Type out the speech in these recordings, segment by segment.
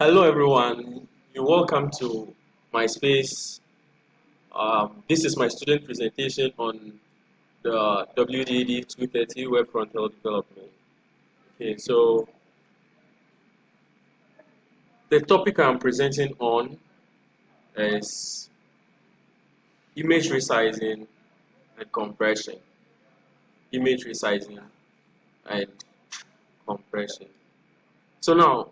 Hello everyone, you're welcome to my space. This is my student presentation on the WDD230 Web Frontend Development. Okay, so the topic I'm presenting on is image resizing and compression. Image resizing and compression. So now,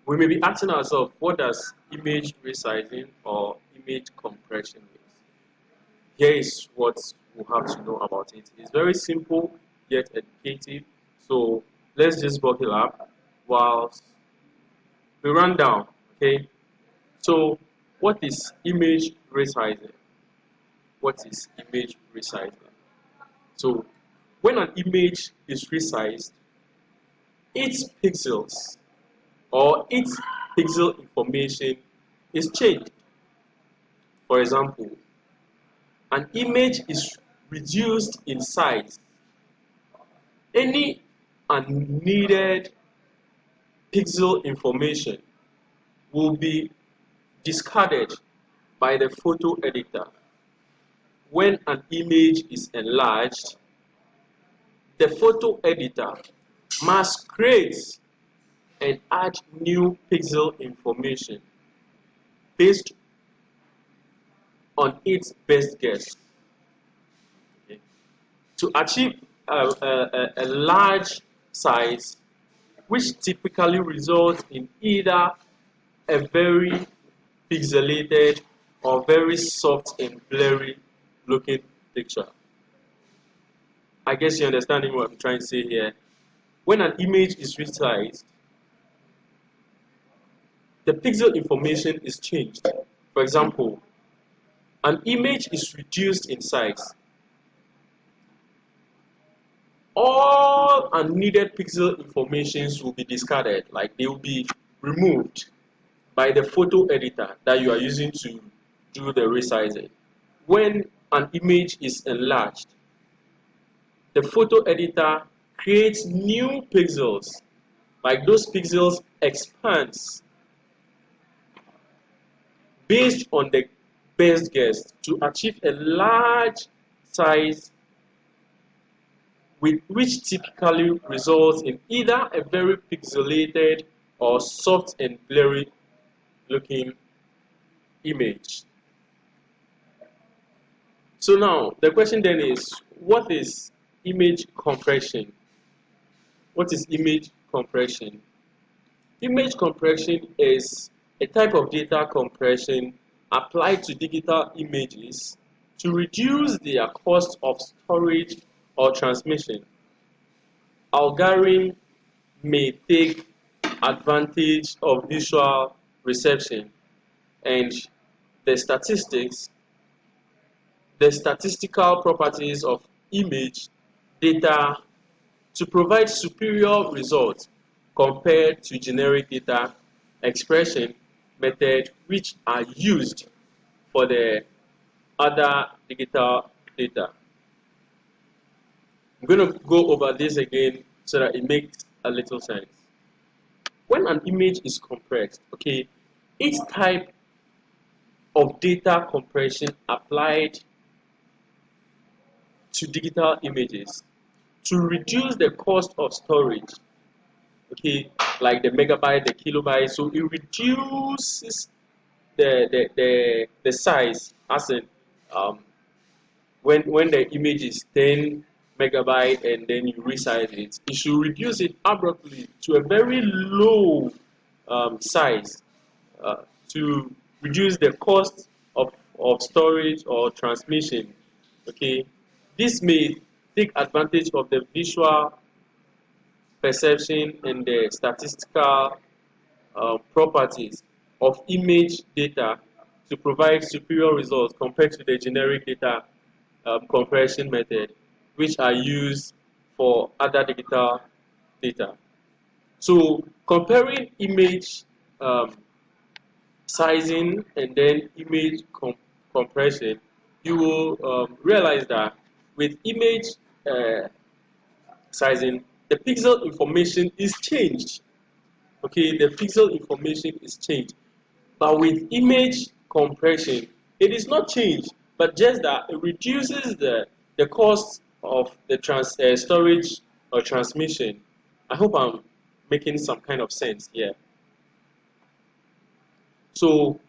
we may be asking ourselves, what does image resizing or image compression mean? Here is what we have to know about it. It's very simple yet educative. So let's just buckle up whilst we run down. Okay. So what is image resizing? What is image resizing? So when an image is resized, its pixels or its pixel information is changed. For example, an image is reduced in size. Any unneeded pixel information will be discarded by the photo editor. When an image is enlarged, the photo editor must create and add new pixel information based on its best guess. Okay. To achieve a large size, which typically results in either a very pixelated or very soft and blurry looking picture. I guess you're understanding what I'm trying to say here. When an image is resized, the pixel information is changed. For example, an image is reduced in size. All unneeded pixel informations will be discarded, like they will be removed by the photo editor that you are using to do the resizing. When an image is enlarged, the photo editor creates new pixels, like those pixels expands based on the best guess to achieve a large size, which typically results in either a very pixelated or soft and blurry looking image. So now the question then is, what is image compression? What is image compression? Image compression is a type of data compression applied to digital images to reduce their cost of storage or transmission. Algorithm may take advantage of visual reception and the statistics, the statistical properties of image data to provide superior results compared to generic data expression methods which are used for the other digital data. I'm going to go over this again so that it makes a little sense. When an image is compressed, okay, each type of data compression applied to digital images to reduce the cost of storage, okay, like the megabyte, the kilobyte, so it reduces the size, as in when the image is 10 megabyte and then you resize it, it should reduce it abruptly to a very low size to reduce the cost of storage or transmission. Okay, this may take advantage of the visual perception and the statistical properties of image data to provide superior results compared to the generic data compression method, which are used for other digital data. So comparing image sizing and then image compression, you will realize that with image uh, sizing, the pixel information is changed. Okay, the pixel information is changed. But with image compression, it is not changed, but just that it reduces the cost of the storage or transmission. I hope I'm making some kind of sense here. So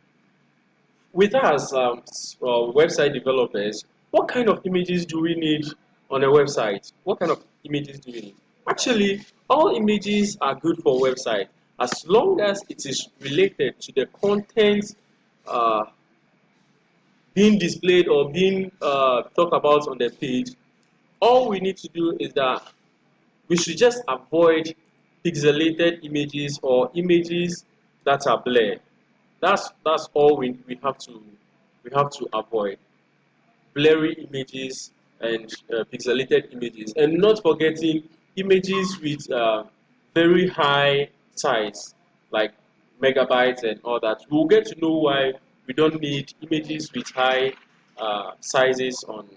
with us, website developers, what kind of images do we need on a website? What kind of images do we need? Actually, all images are good for website as long as it is related to the content uh, being displayed or being talked about on the page. All we need to do is that we should just avoid pixelated images or images that are blurred. That's all we have to avoid blurry images and pixelated images, and not forgetting images with very high size like megabytes and all that. We'll get to know why we don't need images with high sizes on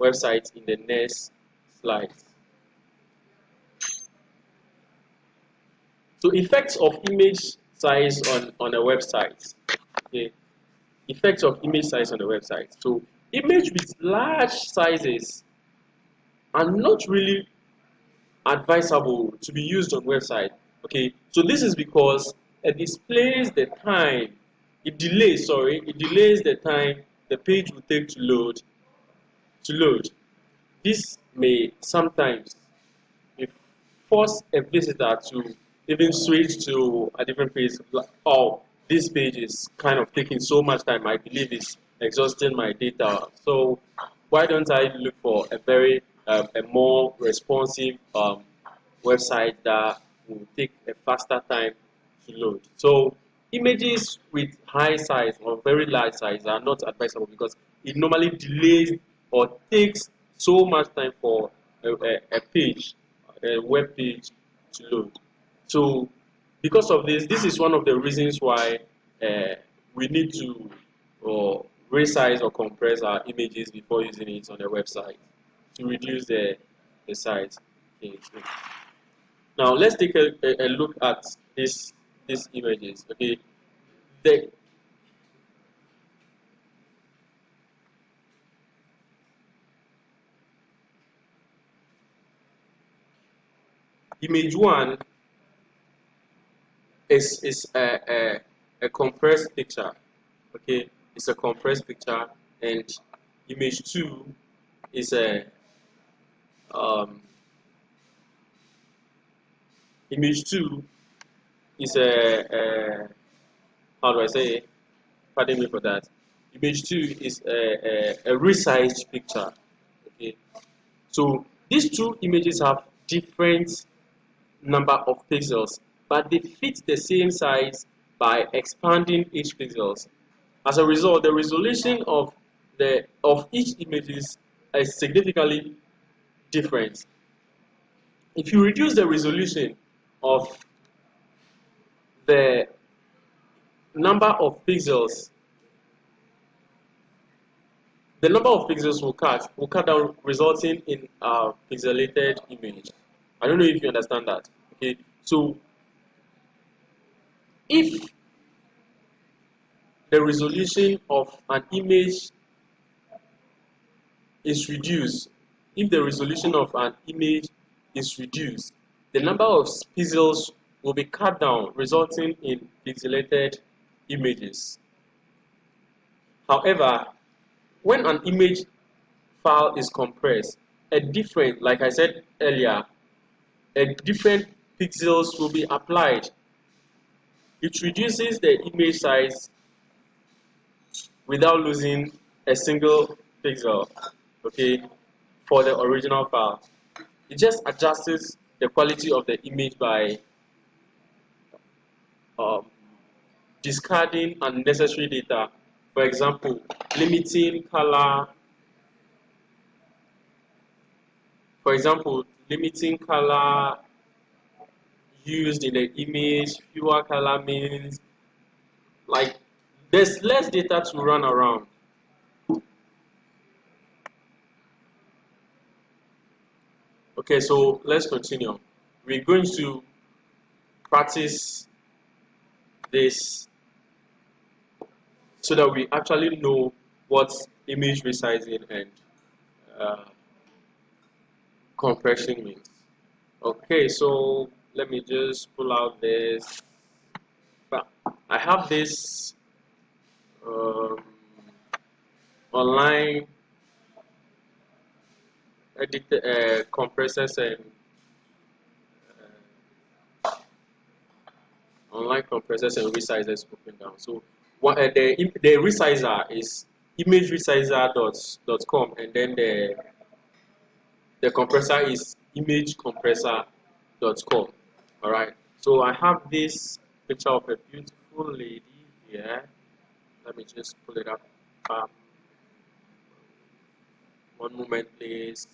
websites in the next slide. So effects of image size on a website. Okay, effects of image size on a website. So image with large sizes are not really advisable to be used on website. Okay, so this is because it displays the time, it delays the time the page will take to load. This may sometimes it force a visitor to even switch to a different page. Like, oh, this page is kind of taking so much time. I believe it's exhausting my data. So why don't I look for a more responsive website that will take a faster time to load? So images with high size or very large size are not advisable because it normally delays or takes so much time for a page, a web page to load. So because of this, this is one of the reasons why we need to resize or compress our images before using it on a website to reduce the size. Okay, so now let's take a look at these images. Okay, the image one is a compressed picture. Okay, it's a compressed picture, and image two is a um, image two is a how do I say it? Pardon me for that. Image two is a resized picture. Okay, so these two images have different number of pixels, but they fit the same size by expanding each pixels. As a result, the resolution of each image is significantly different. If you reduce the resolution of the number of pixels, the number of pixels will cut down, resulting in a pixelated image. I don't know if you understand that. Okay, so if the resolution of an image is reduced, if the resolution of an image is reduced, the number of pixels will be cut down, resulting in pixelated images. However, when an image file is compressed, like I said earlier, a different pixels will be applied. It reduces the image size without losing a single pixel, okay, for the original file. It just adjusts the quality of the image by um, discarding unnecessary data. For example, limiting color, for example, limiting color used in the image. Fewer color means like there's less data to run around. Okay, so let's continue. We're going to practice this so that we actually know what image resizing and uh, compression means. Okay, so let me just pull out this. I have this um, online edit compressors and online compressors and resizers open down. So what the resizer is imageresizer.com, and then the compressor is imagecompressor.com. All right. So I have this picture of a beautiful lady here. Let me just pull it up. Um, one moment, please.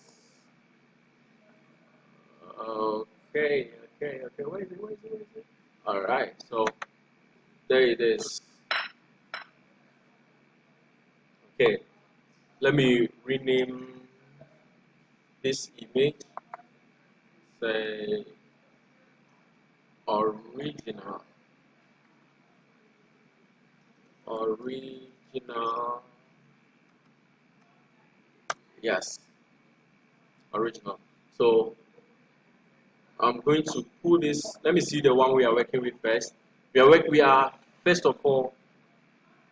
Okay. Where is it? Where is it? Where is it? All right. So there it is. Okay. Let me rename this image. Say original. Original. Yes. Original. So I'm going to pull this. Let me see the one we are working with first. We are first of all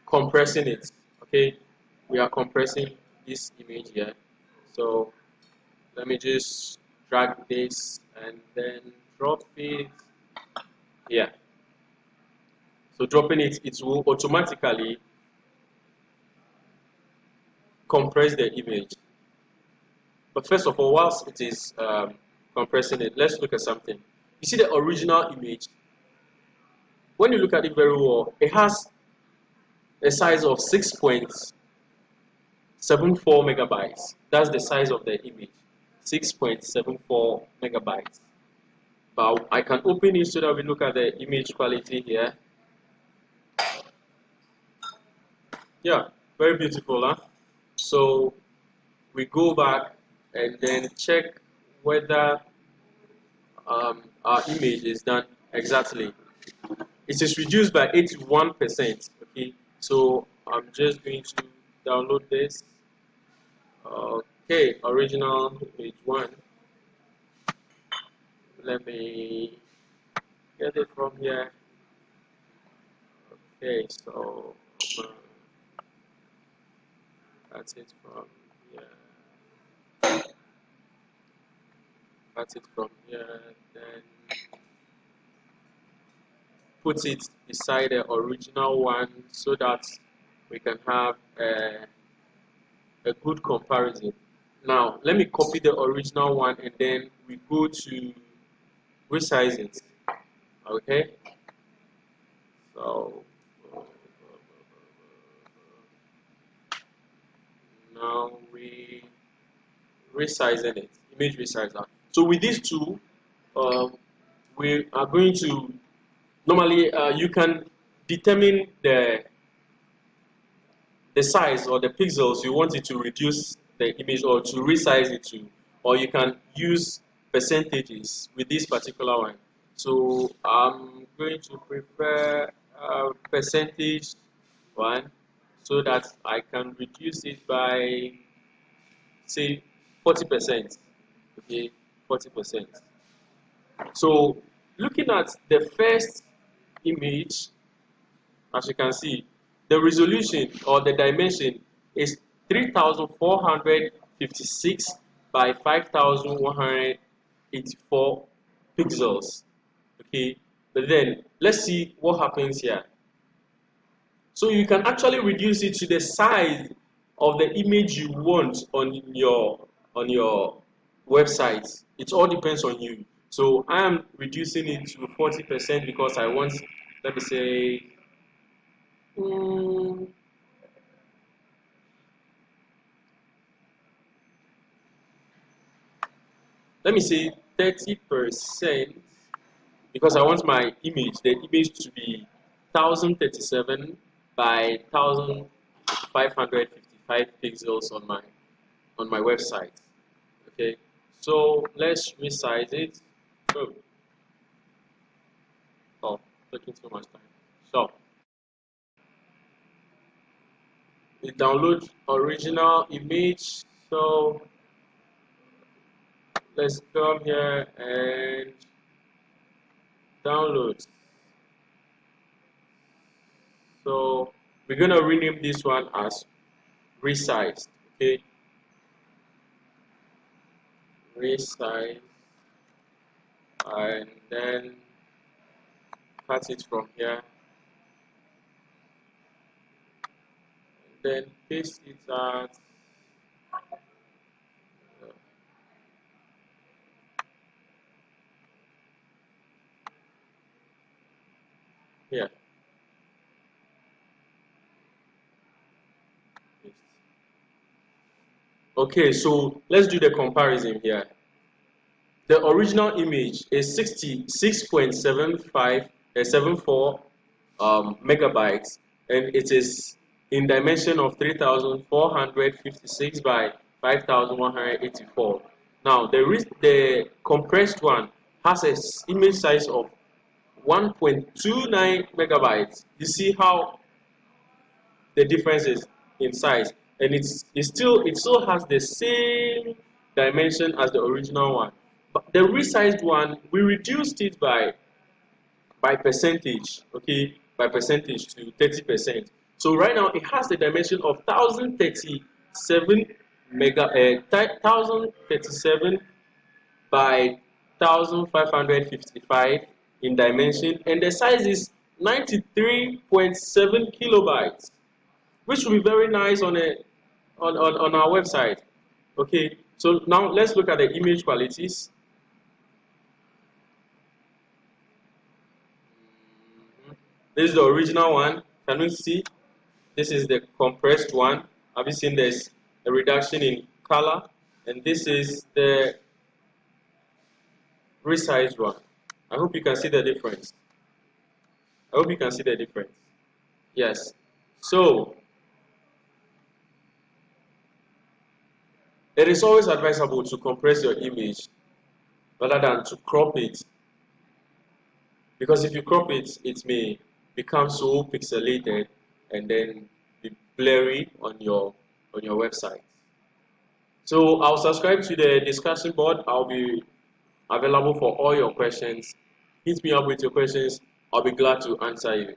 compressing it. Okay, we are compressing this image here. So let me just drag this and then drop it here. So dropping it, it will automatically compress the image. But first of all, whilst it is compressing it, let's look at something. You see the original image. When you look at it very well, it has a size of 6.74 megabytes. That's the size of the image, 6.74 megabytes. But I can open it so that we look at the image quality here. Yeah, very beautiful, huh? So we go back and then check whether our image is done exactly. It is reduced by 81%. Okay, so I'm just going to download this. Okay, original image one. Let me get it from here. Okay, so that's it from here. That's it from here. Then put it beside the original one so that we can have a good comparison. Now, let me copy the original one and then we go to resize it. Okay, so now we resizing it, image resizer. So with these two, um, we are going to normally you can determine the size or the pixels you want it to reduce the image or to resize it to, or you can use percentages with this particular one. So I'm going to prefer percentage one so that I can reduce it by say 40%. Okay, 40%. So looking at the first image, as you can see, the resolution or the dimension is 3456 by 5184 pixels. Okay, but then let's see what happens here. So you can actually reduce it to the size of the image you want on your website. It all depends on you. So I am reducing it to 40% because I want, let me say, mm, let me say 30% because I want my image, the image to be 1037 by 1555 pixels on my website. Okay, so let's resize it. Oh, taking too much time. So the download original image. So let's come here and download. So we're gonna rename this one as resized. Okay, resize, and then cut it from here, and then paste it at here. Okay, so let's do the comparison here. The original image is 66.74 megabytes, and it is in dimension of 3,456 by 5,184. Now, the compressed one has an image size of 1.29 megabytes. You see how the difference is in size, and it still has the same dimension as the original one. But the resized one, we reduced it by percentage, okay, by percentage to 30%. So right now it has the dimension of 1037 by 1555 in dimension, and the size is 93.7 kilobytes, which will be very nice on on our website. Okay, so now let's look at the image qualities. This is the original one. Can we see? This is the compressed one. Have you seen there's a reduction in color? And this is the resized one. I hope you can see the difference. I hope you can see the difference. Yes. So it is always advisable to compress your image rather than to crop it, because if you crop it, it may become so pixelated and then be blurry on your website. So I'll subscribe to the discussion board. I'll be available for all your questions. Hit me up with your questions. I'll be glad to answer you.